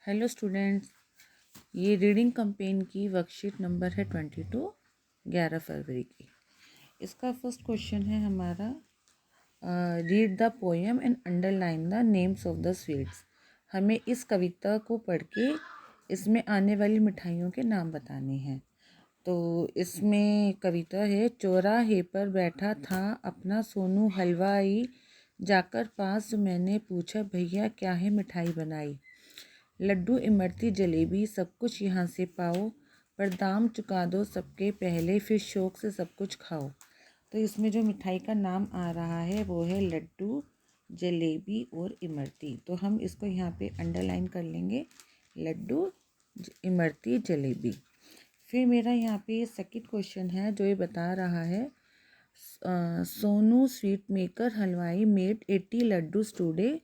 Hello students, ये reading campaign की worksheet number है 22, 11 फरवरी की। इसका फर्स्ट क्वेश्चन है हमारा, read the poem and underline the names of the sweets. हमें इस कविता को पढ़ के इसमें आने वाली मिठाइयों के नाम बताने हैं। तो इसमें कविता है, चौराहे पर बैठा था अपना सोनू हलवाई, जाकर पास मैंने पूछा भैया क्या है मिठाई बनाई। लड्डू इमरती जलेबी सब कुछ यहाँ से पाओ, पर दाम चुका दो सबके पहले, फिर शौक से सब कुछ खाओ। तो इसमें जो मिठाई का नाम आ रहा है वो है लड्डू, जलेबी और इमरती। तो हम इसको यहाँ पे अंडरलाइन कर लेंगे, लड्डू, इमरती, जलेबी। फिर मेरा यहाँ पे सेकंड क्वेश्चन है जो ये बता रहा है, सोनू स्वीट मेकर हलवाई made 80 laddoos today.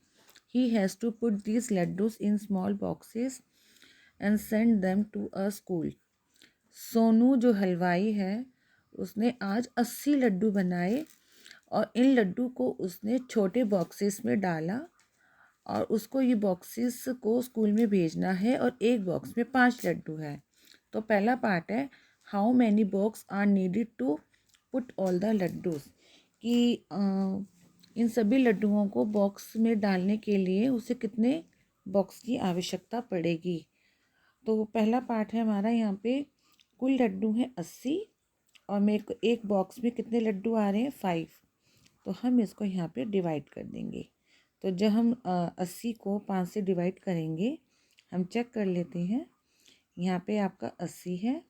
He has to put these laddus in small boxes and send them to a school. Sonu जो हलवाई है उसने आज 80 लड्डू बनाए और इन लड्डू को उसने छोटे बॉक्सेस में डाला और उसको ये बॉक्सेस को स्कूल में भेजना है और एक बॉक्स में 5 लड्डू है। तो पहला पार्ट है, how many box are needed to put all the laddoos, कि इन सभी लड्डुओं को बॉक्स में डालने के लिए उसे कितने बॉक्स की आवश्यकता पड़ेगी। तो पहला पार्ट है हमारा, यहाँ पे कुल लड्डू हैं 80 और मेरे को एक बॉक्स में कितने लड्डू आ रहे हैं 5। तो हम इसको यहाँ पे डिवाइड कर देंगे। तो जब हम 80 को 5 से डिवाइड करेंगे, हम चेक कर लेते हैं। यहाँ पे आपका 80 है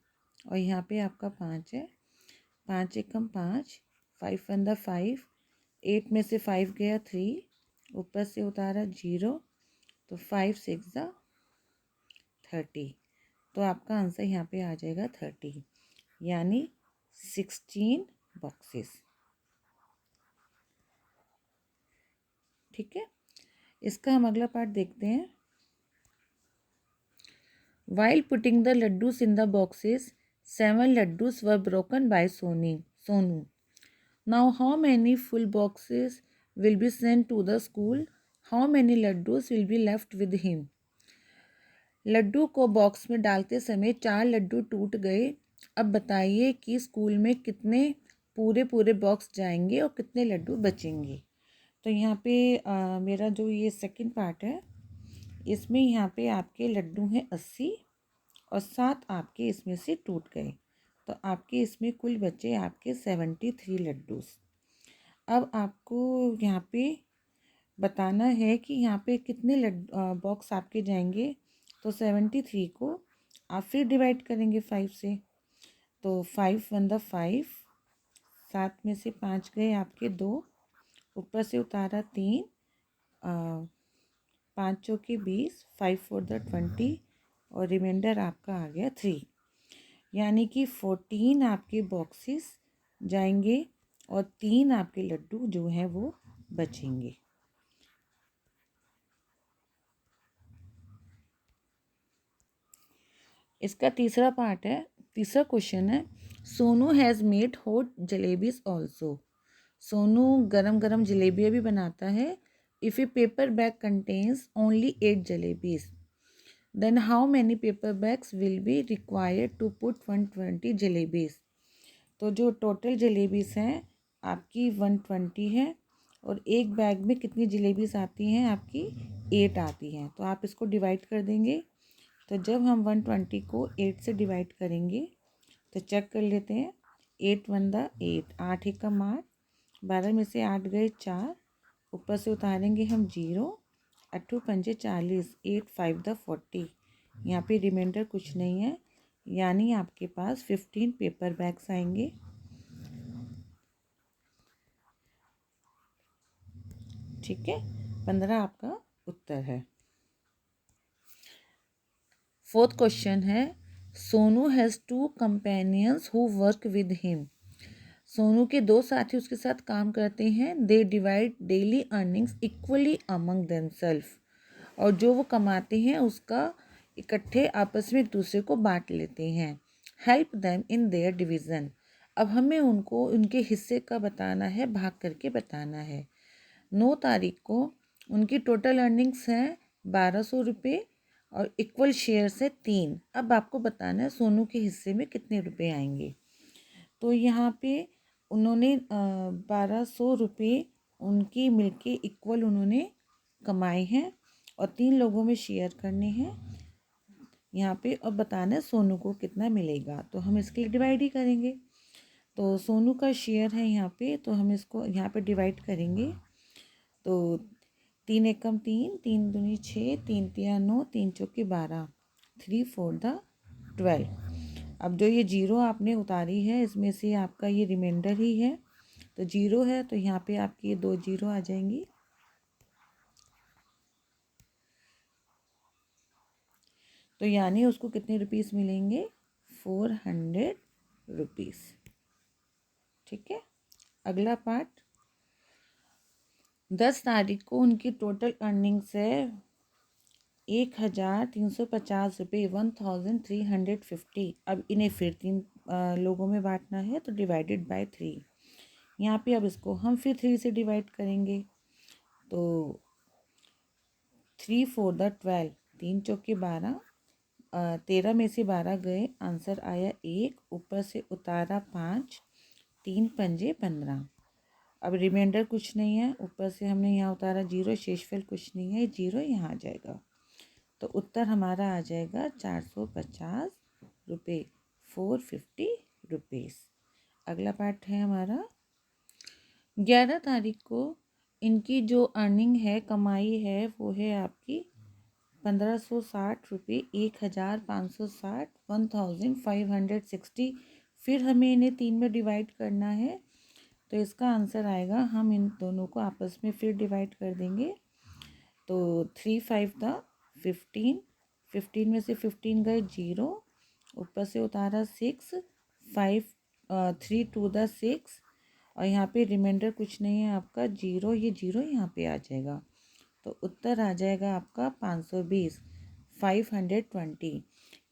और यहाँ पे आपका 5 है। 5 एकम 5, 5 वन द 5, 8 में से 5 गया 3, ऊपर से उतारा 0, तो 5 6 ज़ा 30। तो आपका आंसर यहाँ पे आ जाएगा 30, यानी 16 बॉक्सेस। ठीक है, इसका हम अगला पार्ट देखते हैं। While putting the laddus in the boxes, 7 laddus were broken by Sonu. Now how many full boxes will be sent to the school? How many laddus will be left with him? Laddu को box में डालते समय 4 लड्डू टूट गए। अब बताइए कि school में कितने पूरे बॉक्स जाएंगे और कितने लड्डू बचेंगे। तो यहाँ पे मेरा जो ये सेकंड पार्ट है, इसमें यहाँ पे आपके लड्डू हैं 80 और 7 आपके इसमें से टूट गए। तो आपके इसमें कुल बचे आपके 73 लड्डूस। अब आपको यहाँ पे बताना है कि यहाँ पे कितने बॉक्स आपके जाएंगे। तो 73 को आप फिर डिवाइड करेंगे 5 से। तो 5 वन द 5, 7 में से 5 गए आपके 2, ऊपर से उतारा 3, 5 चौके 20, 5 4 द 20 और रिमाइंडर आपका आ गया 3, यानी कि 14 आपके बॉक्सेस जाएंगे और 3 आपके लड्डू जो हैं वो बचेंगे। इसका तीसरा पार्ट है, तीसरा क्वेश्चन है, Sonu has made hot jalebis also. Sonu गरम गरम जलेबियाँ भी बनाता है। If a paper bag contains only 8 jalebis, then how many paper bags will be required to put 120 jalebis. तो जो टोटल जलेबीज हैं आपकी 120 है और एक बैग में कितनी जलेबीज आती हैं आपकी 8 आती हैं। तो आप इसको डिवाइड कर देंगे। तो जब हम 120 को 8 से डिवाइड करेंगे तो चेक कर लेते हैं। 8 वन द 8, 8 एकम 8, 12 में से 8 गए 4, ऊपर से उतारेंगे हम 0, 8 पंजे 40, 8 5 द 40। यहाँ पे रिमाइंडर कुछ नहीं है, यानी आपके पास 15 पेपर बैग्स आएंगे। ठीक है, 15 आपका उत्तर है। फोर्थ क्वेश्चन है, Sonu has 2 companions who work with him. Sonu के 2 साथी उसके साथ काम करते हैं। They divide daily earnings equally among themselves, और जो वो कमाते हैं उसका इकट्ठे आपस में एक दूसरे को बांट लेते हैं। Help them in their division. अब हमें उनको उनके हिस्से का बताना है, भाग करके बताना है। 9 तारीख को उनकी टोटल अर्निंग्स हैं 1200 रुपये और इक्वल शेयर्स है 3। अब आपको बताना है सोनू के हिस्से में कितने रुपए आएंगे। तो यहाँ पे उन्होंने 1200 रुपये उनकी मिलके इक्वल उन्होंने कमाए हैं और 3 लोगों में शेयर करने हैं यहाँ पे। और बताना है सोनू को कितना मिलेगा, तो हम इसके लिए डिवाइड ही करेंगे। तो सोनू का शेयर है यहाँ पे, तो हम इसको यहाँ पे डिवाइड करेंगे। तो 3 एकम 3, 3 दूनी 6, 3 तिया 9, 3 चौके 12, 3 4 12। अब जो ये जीरो आपने उतारी है इसमें से आपका ये रिमाइंडर ही है, तो जीरो है तो यहाँ पे आपकी ये 2 जीरो आ जाएंगी। तो यानी उसको कितने रुपीस मिलेंगे, 400 रुपीस। ठीक है। अगला पार्ट, 10 तारीख को उनकी टोटल अर्निंग्स है 1350 रुपये, 1350। अब इन्हें फिर 3 लोगों में बांटना है, तो डिवाइडेड बाय 3। यहाँ पे अब इसको हम फिर 3 से डिवाइड करेंगे। तो 3 4 12, 3 चौके 12, 13 में से 12 गए, आंसर आया 1, ऊपर से उतारा 5, 3 पंजे 15। अब रिमाइंडर कुछ नहीं है, ऊपर से हमने यहाँ उतारा 0, शेषफल कुछ नहीं है, 0 यहाँ आ जाएगा। तो उत्तर हमारा आ जाएगा 450 रुपये, 450 रुपीज़। अगला पार्ट है हमारा, 11 तारीख को इनकी जो अर्निंग है, कमाई है, वो है आपकी 1560 रुपये, 1560, 1560। फिर हमें इन्हें 3 में डिवाइड करना है, तो इसका आंसर आएगा, हम इन दोनों को आपस में फिर डिवाइड कर देंगे। तो 3 5 15, 15 में से 15 गए 0, ऊपर से उतारा 6, 5 3 2 6, और यहाँ पे रिमाइंडर कुछ नहीं है आपका 0, ये 0 यहाँ पे आ जाएगा। तो उत्तर आ जाएगा आपका 520, 520।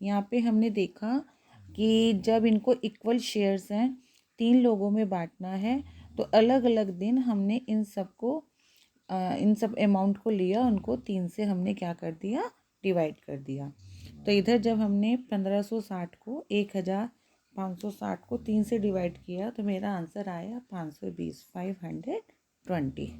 यहाँ पे हमने देखा कि जब इनको इक्वल शेयर्स हैं, 3 लोगों में बांटना है, तो अलग अलग दिन हमने इन सब अमाउंट को लिया, उनको 3 से हमने क्या कर दिया, डिवाइड कर दिया। तो इधर जब हमने 1560 को 1560 को 3 से डिवाइड किया, तो मेरा आंसर आया 520, 520।